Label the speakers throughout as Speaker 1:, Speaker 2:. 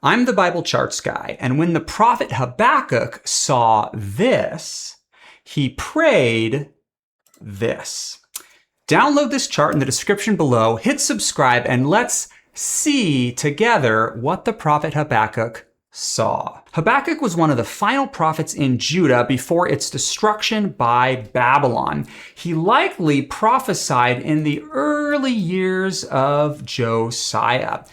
Speaker 1: I'm the Bible charts guy, and when the prophet Habakkuk saw this, he prayed this. Download this chart in the description below, hit subscribe, and let's see together what the prophet Habakkuk saw. Habakkuk was one of the final prophets in Judah before its destruction by Babylon. He likely prophesied in the early years of Josiah.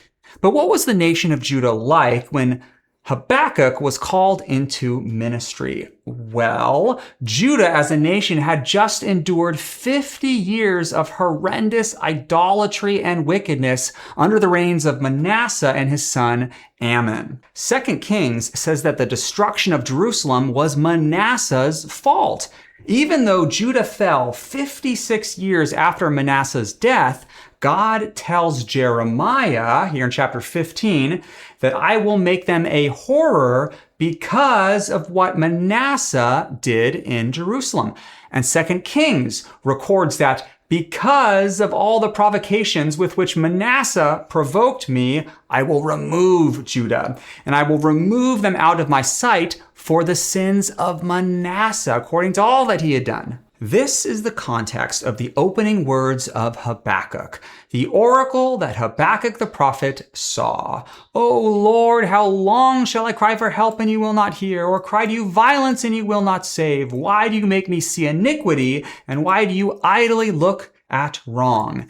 Speaker 1: But what was the nation of Judah like when Habakkuk was called into ministry? Well, Judah as a nation had just endured 50 years of horrendous idolatry and wickedness under the reigns of Manasseh and his son Ammon. 2 Kings says that the destruction of Jerusalem was Manasseh's fault. Even though Judah fell 56 years after Manasseh's death, God tells Jeremiah here in chapter 15 that I will make them a horror because of what Manasseh did in Jerusalem. And 2 Kings records that because of all the provocations with which Manasseh provoked me, I will remove Judah, and I will remove them out of my sight for the sins of Manasseh, according to all that he had done. This is the context of the opening words of Habakkuk, the oracle that Habakkuk the prophet saw. O Lord, how long shall I cry for help and you will not hear, or cry to you violence and you will not save? Why do you make me see iniquity, and why do you idly look at wrong?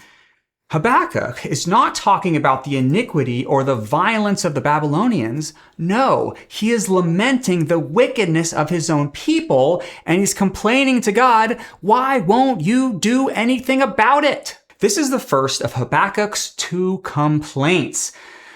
Speaker 1: Habakkuk is not talking about the iniquity or the violence of the Babylonians. No, he is lamenting the wickedness of his own people, and he's complaining to God, why won't you do anything about it? This is the first of Habakkuk's 2 complaints.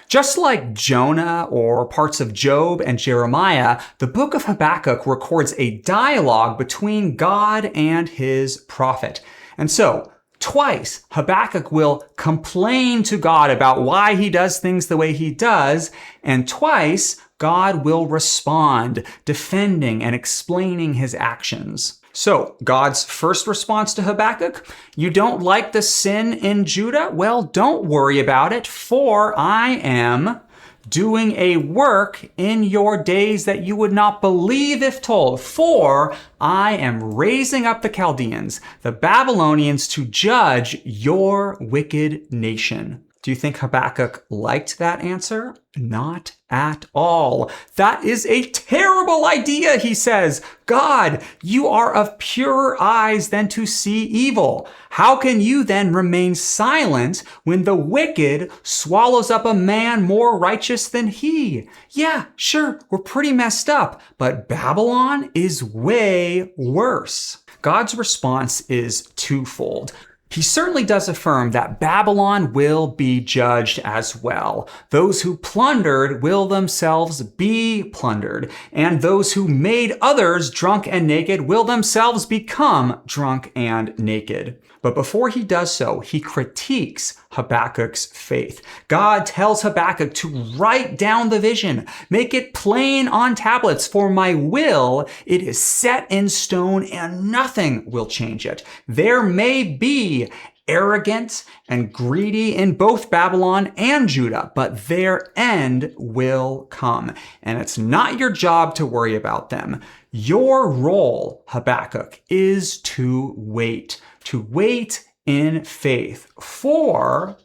Speaker 1: Just like Jonah or parts of Job and Jeremiah, the book of Habakkuk records a dialogue between God and his prophet. And so, twice, Habakkuk will complain to God about why he does things the way he does, and twice, God will respond, defending and explaining his actions. So, God's first response to Habakkuk, you don't like the sin in Judah? Well, don't worry about it, for I am doing a work in your days that you would not believe if told. For I am raising up the Chaldeans, the Babylonians, to judge your wicked nation. Do you think Habakkuk liked that answer? Not at all. That is a terrible idea, he says. God, you are of purer eyes than to see evil. How can you then remain silent when the wicked swallows up a man more righteous than he? Yeah, sure, we're pretty messed up, but Babylon is way worse. God's response is twofold. He certainly does affirm that Babylon will be judged as well. Those who plundered will themselves be plundered, and those who made others drunk and naked will themselves become drunk and naked. But before he does so, he critiques Habakkuk's faith. God tells Habakkuk to write down the vision, make it plain on tablets, for my will, it is set in stone and nothing will change it. There may be arrogant and greedy in both Babylon and Judah, but their end will come. And it's not your job to worry about them. Your role, Habakkuk, is to wait in faith. For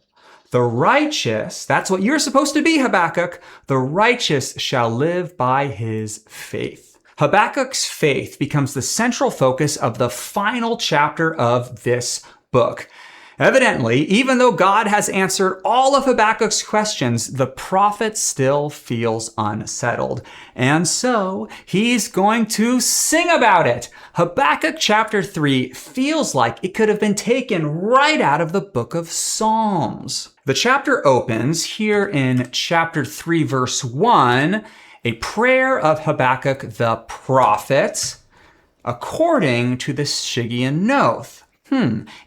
Speaker 1: the righteous, that's what you're supposed to be, Habakkuk, the righteous shall live by his faith. Habakkuk's faith becomes the central focus of the final chapter of this book. Evidently, even though God has answered all of Habakkuk's questions, the prophet still feels unsettled. And so he's going to sing about it. Habakkuk chapter 3 feels like it could have been taken right out of the book of Psalms. The chapter opens here in chapter 3, verse 1, a prayer of Habakkuk the prophet, according to the Shigian Noth.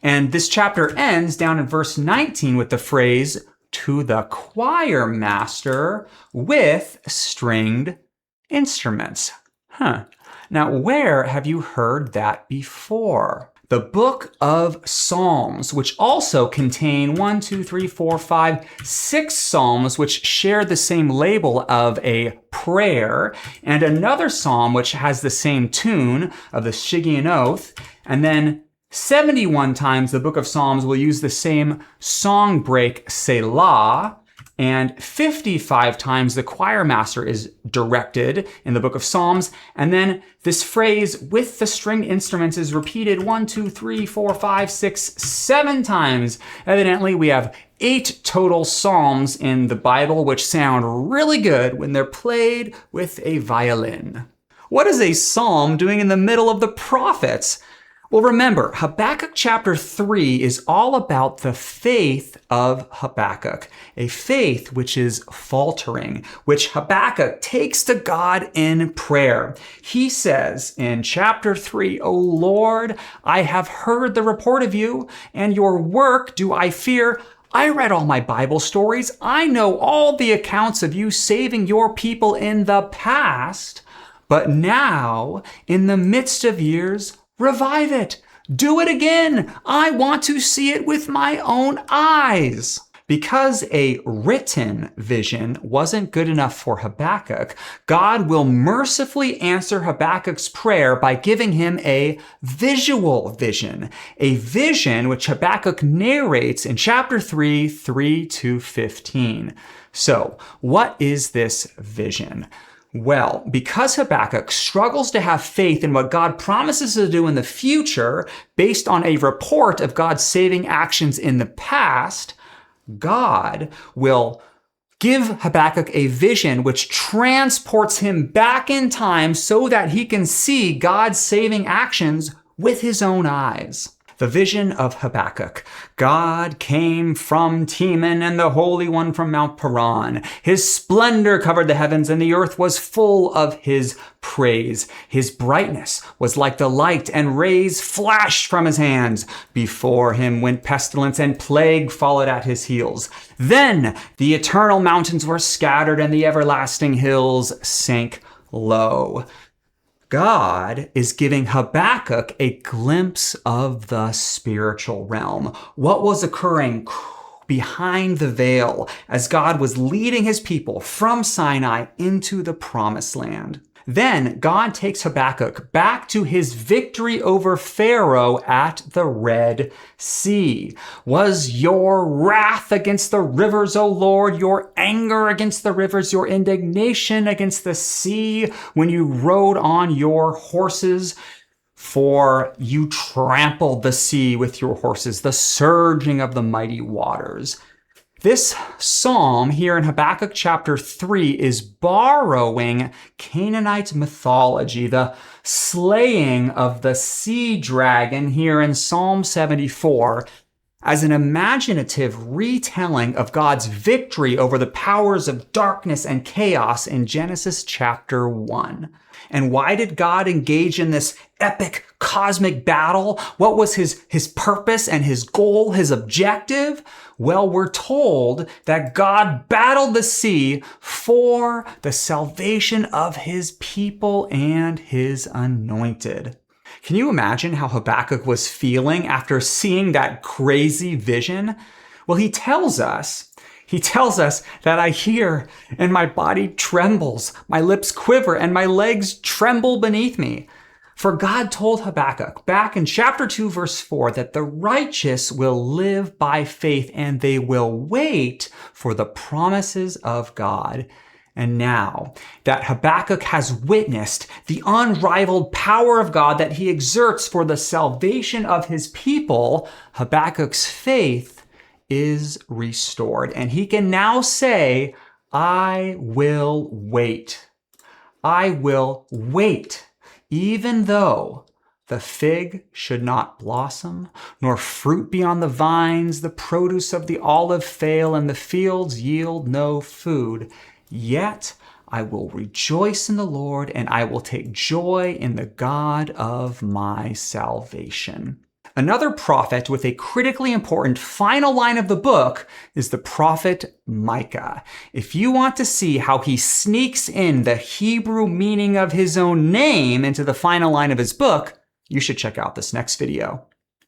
Speaker 1: And this chapter ends down in verse 19 with the phrase, to the choir master with stringed instruments. Now, where have you heard that before? The book of Psalms, which also contain 1, 2, 3, 4, 5, 6 psalms, which share the same label of a prayer, and another psalm which has the same tune of the Shiggaion oath, and then 71 times the book of Psalms will use the same song break, Selah, and 55 times the choir master is directed in the book of Psalms. And then this phrase with the stringed instruments is repeated 1, 2, 3, 4, 5, 6, 7 times. Evidently, we have 8 total psalms in the Bible, which sound really good when they're played with a violin. What is a psalm doing in the middle of the prophets? Well, remember, Habakkuk chapter 3 is all about the faith of Habakkuk, a faith which is faltering, which Habakkuk takes to God in prayer. He says in chapter 3, "O Lord, I have heard the report of you, and your work do I fear. I read all my Bible stories. I know all the accounts of you saving your people in the past, but now, in the midst of years, revive it. Do it again. I want to see it with my own eyes." Because a written vision wasn't good enough for Habakkuk, God will mercifully answer Habakkuk's prayer by giving him a visual vision, a vision which Habakkuk narrates in chapter 3, 3 to 15. So, what is this vision? Well, because Habakkuk struggles to have faith in what God promises to do in the future based on a report of God's saving actions in the past, God will give Habakkuk a vision which transports him back in time so that he can see God's saving actions with his own eyes. The vision of Habakkuk. God came from Teman and the Holy One from Mount Paran. His splendor covered the heavens and the earth was full of his praise. His brightness was like the light and rays flashed from his hands. Before him went pestilence and plague followed at his heels. Then the eternal mountains were scattered and the everlasting hills sank low. God is giving Habakkuk a glimpse of the spiritual realm. What was occurring behind the veil as God was leading his people from Sinai into the promised land. Then God takes Habakkuk back to his victory over Pharaoh at the Red Sea. Was your wrath against the rivers, O Lord, your anger against the rivers, your indignation against the sea when you rode on your horses? For you trampled the sea with your horses, the surging of the mighty waters. This psalm here in Habakkuk chapter 3 is borrowing Canaanite mythology, the slaying of the sea dragon here in Psalm 74, as an imaginative retelling of God's victory over the powers of darkness and chaos in Genesis chapter 1. And why did God engage in this epic cosmic battle? What was his purpose and his goal, his objective? Well, we're told that God battled the sea for the salvation of his people and his anointed. Can you imagine how Habakkuk was feeling after seeing that crazy vision? Well, he tells us that I hear and my body trembles, my lips quiver and my legs tremble beneath me. For God told Habakkuk back in chapter 2, verse 4, that the righteous will live by faith and they will wait for the promises of God. And now that Habakkuk has witnessed the unrivaled power of God that he exerts for the salvation of his people, Habakkuk's faith is restored. And he can now say, I will wait. I will wait. Even though the fig should not blossom, nor fruit be on the vines, the produce of the olive fail, and the fields yield no food, yet I will rejoice in the Lord, and I will take joy in the God of my salvation. Another prophet with a critically important final line of the book is the prophet Micah. If you want to see how he sneaks in the Hebrew meaning of his own name into the final line of his book, you should check out this next video.